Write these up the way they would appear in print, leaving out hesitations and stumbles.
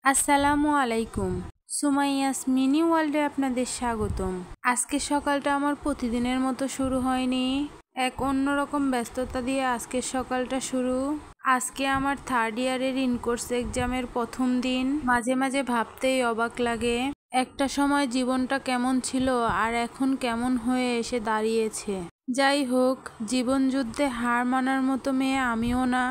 আসসালামু আলাইকুম। সুমাইয়াস মিনি ওয়ার্ল্ডে আপনাদের স্বাগতম। আজকে সকালটা আমার প্রতিদিনের মতো শুরু হয়নি, এক অন্যরকম ব্যস্ততা দিয়ে আজকের সকালটা শুরু। আজকে আমার থার্ড ইয়ারের ইনকোর্স এক্সামের প্রথম দিন। মাঝে মাঝে ভাবতেই অবাক লাগে একটা সময় জীবনটা কেমন ছিল আর এখন কেমন হয়ে এসে দাঁড়িয়েছে। যাই হোক, জীবন যুদ্ধে হার মানার মতো মেয়ে আমিও না,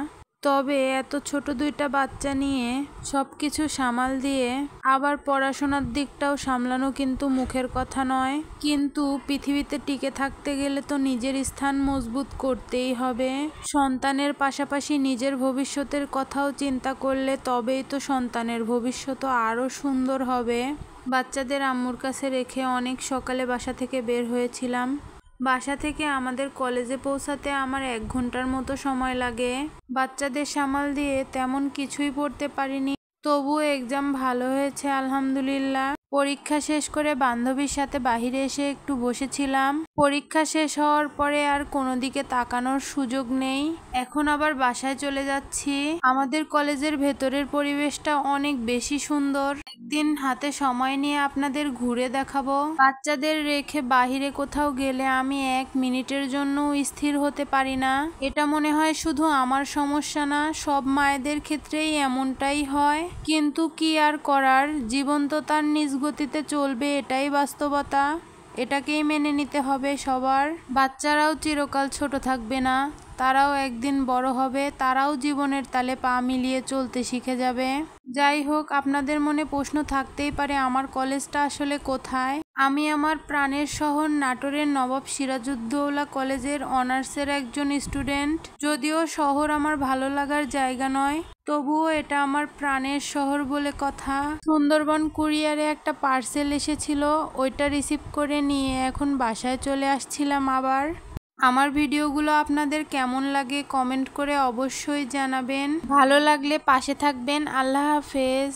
তবে এত ছোট দুইটা বাচ্চা নিয়ে সবকিছু সামাল দিয়ে আবার পড়াশোনার দিকটাও সামলানো কিন্তু মুখের কথা নয়। কিন্তু পৃথিবীতে টিকে থাকতে গেলে তো নিজের স্থান মজবুত করতেই হবে। সন্তানের পাশাপাশি নিজের ভবিষ্যতের কথাও চিন্তা করলে তবেই তো সন্তানের ভবিষ্যৎ আরও সুন্দর হবে। বাচ্চাদের আম্মুর কাছে রেখে অনেক সকালে বাসা থেকে বের হয়েছিলাম। বাসা থেকে আমাদের কলেজে পৌঁছাতে আমার 1 ঘন্টার মতো সময় লাগে। বাচ্চাদের সামাল দিয়ে তেমন কিছুই পড়তে পারিনি, তবুও এক্সাম ভালো হয়েছে আলহামদুলিল্লাহ। পরীক্ষা শেষ করে বান্ধবীর সাথে বাহিরে এসে একটু বসেছিলাম। পরীক্ষা শেষ হওয়ার পরে আর কোনো দিকে তাকানোর সুযোগ নেই, এখন আবার বাসায় চলে যাচ্ছি। আমাদের কলেজের ভেতরের পরিবেশটা অনেক বেশি সুন্দর, একদিন হাতে সময় নিয়ে আপনাদের ঘুরে দেখাবো। বাচ্চাদের রেখে বাহিরে কোথাও গেলে আমি 1 মিনিটের জন্য স্থির হতে পারি না। এটা মনে হয় শুধু আমার সমস্যা না, সব মায়েদের ক্ষেত্রেই এমনটাই হয়। কিন্তু কি আর করার, জীবন তো তার নিজ গতিতে চলবে, এটাই বাস্তবতা। এটাকেই মেনে নিতে হবে সবার। বাচ্চারাও চিরকাল ছোট থাকবে না, তারাও একদিন বড় হবে, তারাও জীবনের তালে পা মিলিয়ে চলতে শিখে যাবে। যাই হোক, আপনাদের মনে প্রশ্ন থাকতেই পারে আমার কলেজটা আসলে কোথায়। আমি আমার প্রাণের শহর নাটোরের নবাব সিরাজউদ্দৌলা কলেজের অনার্সের একজন স্টুডেন্ট। যদিও শহর আমার ভালো লাগার জায়গা নয়, তবুও এটা আমার প্রাণের শহর বলে কথা। সুন্দরবন কুরিয়ারে একটা পার্সেল এসেছিল, ওইটা রিসিভ করে নিয়ে এখন বাসায় চলে আসছিলাম আবার। আমার ভিডিওগুলো আপনাদের কেমন লাগে কমেন্ট করে অবশ্যই জানাবেন। ভালো লাগলে পাশে থাকবেন। আল্লাহ হাফেজ।